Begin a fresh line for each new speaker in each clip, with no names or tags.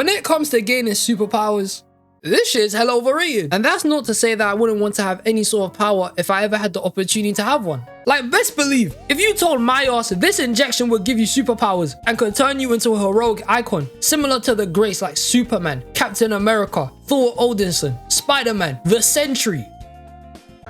When it comes to gaining superpowers, this shit's hella overrated. And that's not to say that I wouldn't want to have any sort of power if I ever had the opportunity to have one. Like, best believe, if you told my ass this injection would give you superpowers and could turn you into a heroic icon, similar to the greats like Superman, Captain America, Thor Odinson, Spider-Man, the Sentry.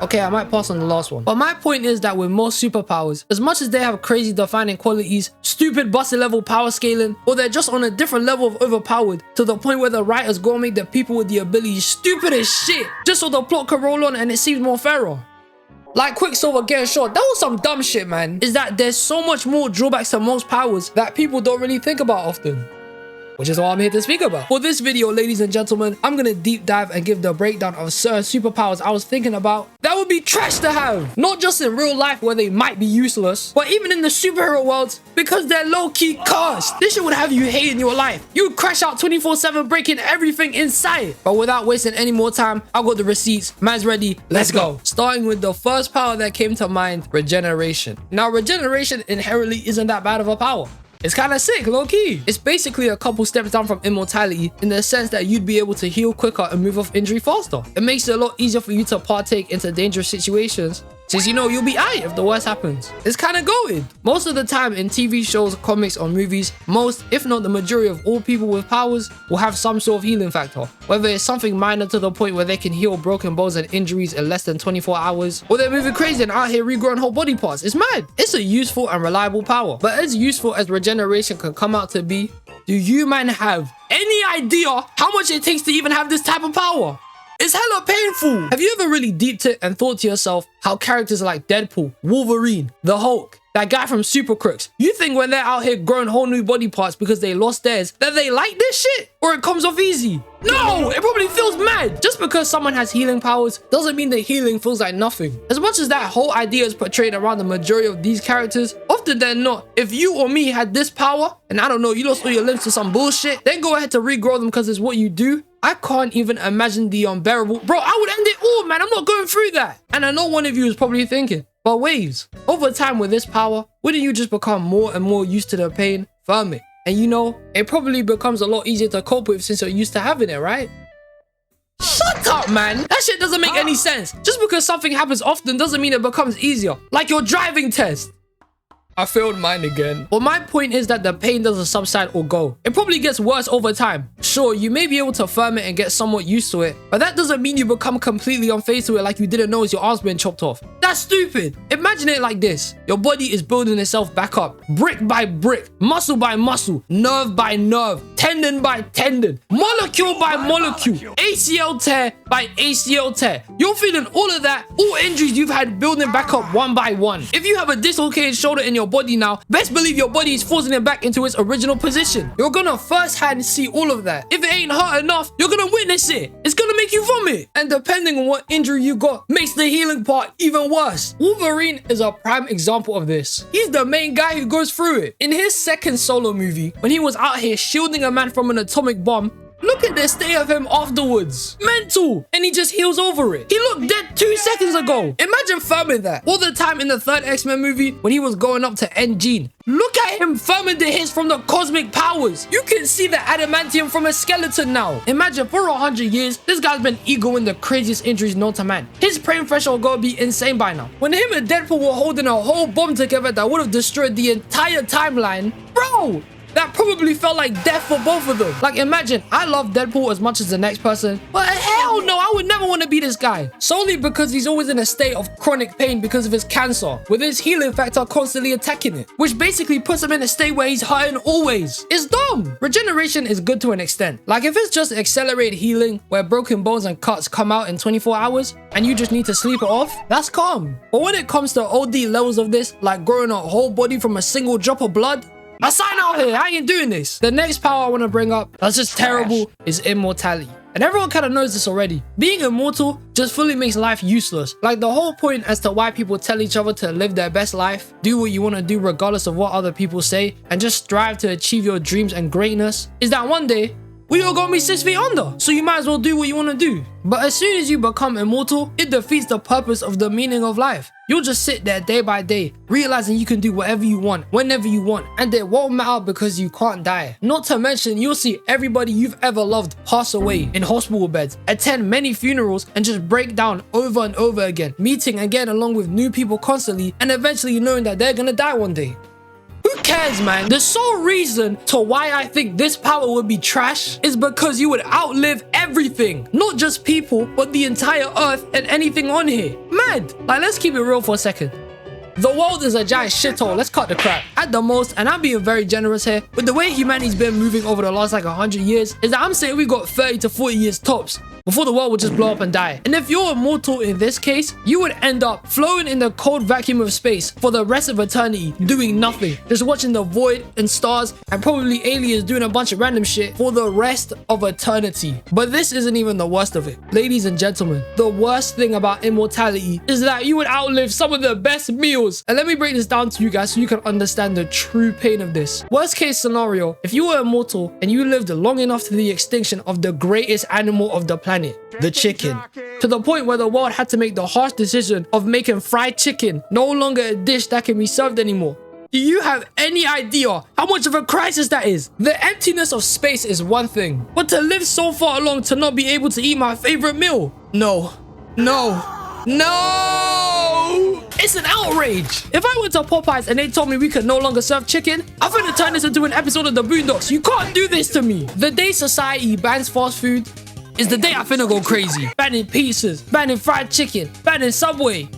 Okay, I might pass on the last one. But my point is that with most superpowers, as much as they have crazy defining qualities, stupid busted level power scaling, or they're just on a different level of overpowered to the point where the writers go and make the people with the abilities stupid as shit, just so the plot can roll on and it seems more fairer. Like Quicksilver getting shot, that was some dumb shit, man. Is that there's so much more drawbacks to most powers that people don't really think about often. Which is what I'm here to speak about. For this video, ladies and gentlemen, I'm gonna deep dive and give the breakdown of certain superpowers I was thinking about that would be trash to have. Not just in real life where they might be useless, but even in the superhero worlds because they're low-key cursed. This shit would have you hating your life. You would crash out 24/7 breaking everything in sight. But without wasting any more time, I got the receipts. Man's ready. Let's go. Starting with the first power that came to mind, regeneration. Now, regeneration inherently isn't that bad of a power. It's kind of sick, low-key. It's basically a couple steps down from immortality in the sense that you'd be able to heal quicker and move off injury faster. It makes it a lot easier for you to partake into dangerous situations, since you know you'll be aight if the worst happens. It's kind of goated. Most of the time in TV shows, comics, or movies, most, if not the majority of all people with powers will have some sort of healing factor. Whether it's something minor to the point where they can heal broken bones and injuries in less than 24 hours, or they're moving crazy and out here regrowing whole body parts. It's mad. It's a useful and reliable power. But as useful as regeneration can come out to be, do you man have any idea how much it takes to even have this type of power? It's hella painful. Have you ever really deeped it and thought to yourself how characters like Deadpool, Wolverine, the Hulk, that guy from Super Crooks, you think when they're out here growing whole new body parts because they lost theirs, that they like this shit? Or it comes off easy? No, it probably feels mad. Just because someone has healing powers doesn't mean that healing feels like nothing. As much as that whole idea is portrayed around the majority of these characters, often than not, if you or me had this power, and I don't know, you lost all your limbs to some bullshit, then go ahead to regrow them because it's what you do, I can't even imagine the unbearable. Bro, I would end it all, man. I'm not going through that. And I know one of you is probably thinking, but waves, over time with this power, wouldn't you just become more and more used to the pain from it? And you know, it probably becomes a lot easier to cope with since you're used to having it, right? Shut up, man. That shit doesn't make any sense. Just because something happens often doesn't mean it becomes easier. Like your driving test. I failed mine again. But my point is that the pain doesn't subside or go. It probably gets worse over time. Sure, you may be able to firm it and get somewhat used to it, but that doesn't mean you become completely unfazed to it like you didn't notice your arm's been chopped off. That's stupid. Imagine it like this. Your body is building itself back up, brick by brick, muscle by muscle, nerve by nerve, tendon by tendon, molecule by molecule, ACL tear by ACL tear. You're feeling all of that, all injuries you've had building back up one by one. If you have a dislocated shoulder in your body now, best believe your body is forcing it back into its original position. You're gonna first hand see all of that. If it ain't hurt enough, you're gonna witness it. It's gonna make you vomit. And depending on what injury you got, makes the healing part even worse. Wolverine is a prime example of this. He's the main guy who goes through it. In his second solo movie, when he was out here shielding a man from an atomic bomb, look at the state of him afterwards. Mental. And he just heals over it. He looked dead 2 seconds ago. Imagine firming that. All the time in the third X-Men movie when he was going up to end Gene. Look at him firming the hits from the cosmic powers. You can see the adamantium from a skeleton now. Imagine for 100 years, this guy's been egoing the craziest injuries known to man. His pain threshold gotta be insane by now. When him and Deadpool were holding a whole bomb together that would have destroyed the entire timeline, bro, that probably felt like death for both of them. Like, imagine, I love Deadpool as much as the next person, but hell no, I would never want to be this guy. Solely because he's always in a state of chronic pain because of his cancer, with his healing factor constantly attacking it, which basically puts him in a state where he's hurting always. It's dumb. Regeneration is good to an extent. Like, if it's just accelerated healing, where broken bones and cuts come out in 24 hours, and you just need to sleep it off, that's calm. But when it comes to OD levels of this, like growing a whole body from a single drop of blood, I sign out here. I ain't doing this. The next power I want to bring up that's just terrible is immortality. And everyone kind of knows this already. Being immortal just fully makes life useless. Like, the whole point as to why people tell each other to live their best life, do what you want to do regardless of what other people say, and just strive to achieve your dreams and greatness, is that one day we all gonna be 6 feet under. So you might as well do what you wanna do. But as soon as you become immortal, it defeats the purpose of the meaning of life. You'll just sit there day by day, realizing you can do whatever you want, whenever you want, and it won't matter because you can't die. Not to mention, you'll see everybody you've ever loved pass away in hospital beds, attend many funerals, and just break down over and over again, meeting and getting along with new people constantly, and eventually knowing that they're gonna die one day. Who cares, man? The sole reason to why I think this power would be trash is because you would outlive everything. Not just people, but the entire earth and anything on here. Mad. Like, let's keep it real for a second. The world is a giant shithole. Let's cut the crap. At the most, and I'm being very generous here, with the way humanity's been moving over the last like 100 years, is that I'm saying we got 30 to 40 years tops before the world would just blow up and die. And if you're immortal in this case, you would end up floating in the cold vacuum of space for the rest of eternity, doing nothing, just watching the void and stars and probably aliens doing a bunch of random shit for the rest of eternity. But this isn't even the worst of it. Ladies and gentlemen, the worst thing about immortality is that you would outlive some of the best meals. And let me break this down to you guys so you can understand the true pain of this. Worst case scenario, if you were immortal and you lived long enough to the extinction of the greatest animal of the planet, the chicken, to the point where the world had to make the harsh decision of making fried chicken no longer a dish that can be served anymore. Do you have any idea how much of a crisis that is? The emptiness of space is one thing, but to live so far along to not be able to eat my favorite meal? No. It's an outrage. If I went to Popeyes and they told me we could no longer serve chicken, I'm gonna turn this into an episode of the Boondocks. You can't do this to me. The day society bans fast food is the day I finna go crazy. Banning pizzas, banning fried chicken, banning Subway.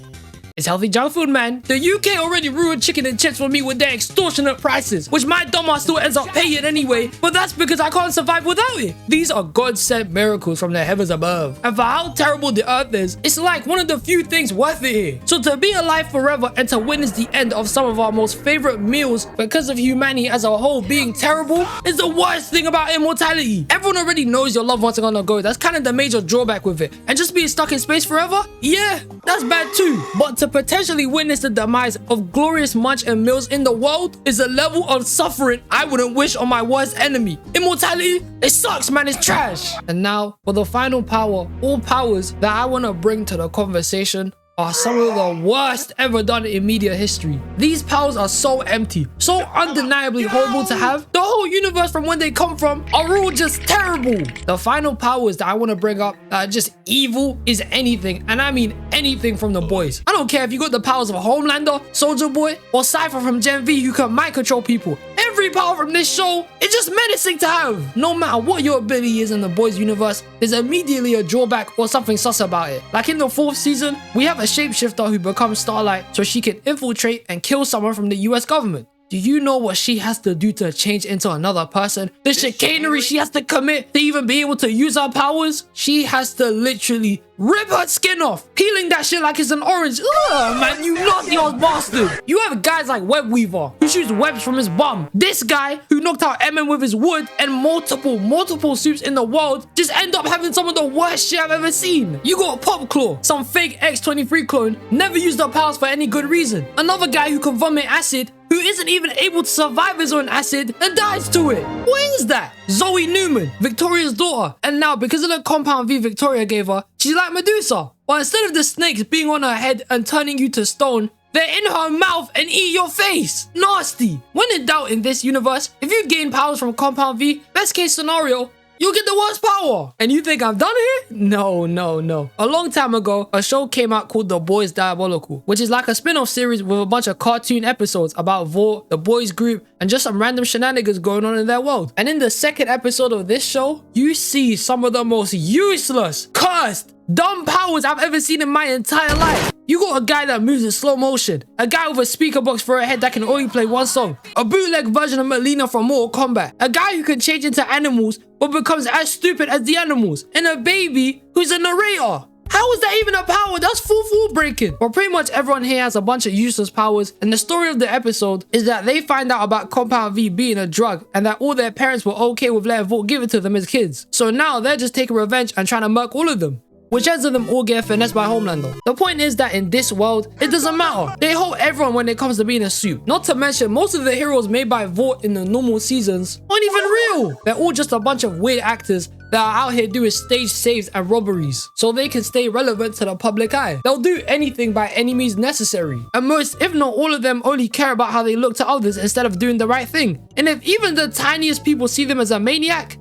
It's healthy junk food, man. The UK already ruined chicken and chips for me with their extortionate prices, which my dumbass still ends up paying anyway, but that's because I can't survive without it. These are God-sent miracles from the heavens above. And for how terrible the earth is, it's like one of the few things worth it here. So to be alive forever and to witness the end of some of our most favorite meals because of humanity as a whole being terrible is the worst thing about immortality. Everyone already knows your loved ones are gonna go. That's kind of the major drawback with it. And just being stuck in space forever? Yeah, that's bad too. But to potentially witness the demise of glorious Munch and Mills in the world is a level of suffering I wouldn't wish on my worst enemy. Immortality, it sucks, man, it's trash. And now, for the final power, all powers that I want to bring to the conversation are some of the worst ever done in media history. These powers are so empty, so undeniably horrible to have. The whole universe from when they come from are all just terrible. The final powers that I want to bring up that are just evil is anything, and I mean anything from the boys. I don't care if you got the powers of Homelander, Soldier Boy, or Cypher from Gen V who can mind control people. Every power from this show is just menacing to have. No matter what your ability is in the boys universe, there's immediately a drawback or something sus about it. Like in the 4th season, we have a shapeshifter who becomes Starlight so she can infiltrate and kill someone from the US government. Do you know what she has to do to change into another person? The chicanery she has to commit to even be able to use her powers? She has to literally rip her skin off, peeling that shit like it's an orange. Ugh, man, you naughty old bastard. You have guys like Web Weaver who shoots webs from his bum. This guy who knocked out MM with his wood and multiple suits in the world just end up having some of the worst shit I've ever seen. You got Pop Claw, some fake X-23 clone, never used her powers for any good reason. Another guy who can vomit acid, who isn't even able to survive his own acid and dies to it. What is that? Zoe Newman, Victoria's daughter. And now, because of the compound V Victoria gave her, she's like Medusa. But instead of the snakes being on her head and turning you to stone, they're in her mouth and eat your face. Nasty. When in doubt in this universe, if you gain powers from compound V, best case scenario, you'll get the worst power. And you think I'm done here? No. A long time ago, a show came out called The Boys Diabolical, which is like a spin-off series with a bunch of cartoon episodes about Vought, the boys group, and just some random shenanigans going on in their world. And in the 2nd episode of this show, you see some of the most useless, cursed, dumb powers I've ever seen in my entire life. You got a guy that moves in slow motion, a guy with a speaker box for a head that can only play one song, a bootleg version of Melina from Mortal Kombat, a guy who can change into animals but becomes as stupid as the animals, and a baby who's a narrator. How is that even a power? That's full breaking. Well, pretty much everyone here has a bunch of useless powers, and the story of the episode is that they find out about Compound V being a drug and that all their parents were okay with letting Vought give it to them as kids. So now they're just taking revenge and trying to murk all of them. which ends of them all get finessed by Homelander. The point is that in this world, it doesn't matter. They hold everyone when it comes to being a suit. Not to mention, most of the heroes made by Vought in the normal seasons aren't even real. They're all just a bunch of weird actors that are out here doing stage saves and robberies so they can stay relevant to the public eye. They'll do anything by any means necessary. And most, if not all of them, only care about how they look to others instead of doing the right thing. And if even the tiniest people see them as a maniac,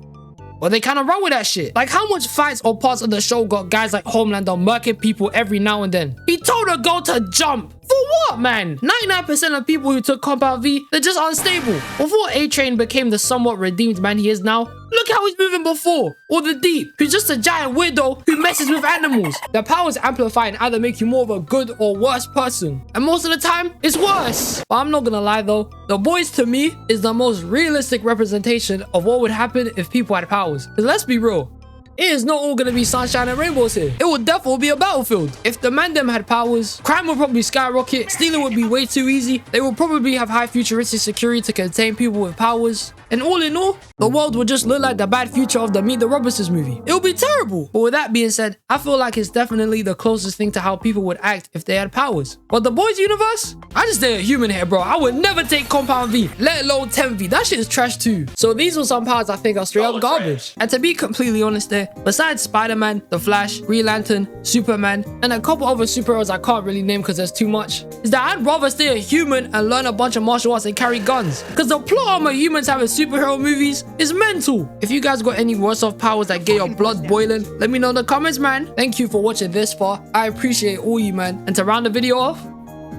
well, they kind of run with that shit. Like, how much fights or parts of the show got guys like Homelander murking people every now and then? He told a girl to jump. For what, man? 99% of people who took Compound V, they're just unstable. Before A-Train became the somewhat redeemed man he is now, look how he's moving before. Or the Deep, who's just a giant weirdo who messes with animals. Their powers amplify and either make you more of a good or worse person. And most of the time, it's worse. But I'm not gonna lie though, The Boys to me is the most realistic representation of what would happen if people had powers. Because let's be real, it is not all gonna be sunshine and rainbows here. It would definitely be a battlefield. If the man them had powers, crime would probably skyrocket, stealing would be way too easy, they would probably have high futuristic security to contain people with powers, and all in all, the world would just look like the bad future of the Meet the Robinsons movie. It would be terrible. But with that being said, I feel like it's definitely the closest thing to how people would act if they had powers. But The Boys universe? I just stay a human here, bro. I would never take Compound V, let alone 10V. That shit is trash too. So these are some powers I think are straight up garbage. And to be completely honest there, besides Spider-Man, The Flash, Green Lantern, Superman, and a couple other superheroes I can't really name because there's too much, is that I'd rather stay a human and learn a bunch of martial arts and carry guns. Because the plot of my humans having superhero movies is mental. If you guys got any worse off powers that get your blood boiling, let me know in the comments, man. Thank you for watching this far. I appreciate all you, man. And to round the video off,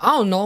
I don't know,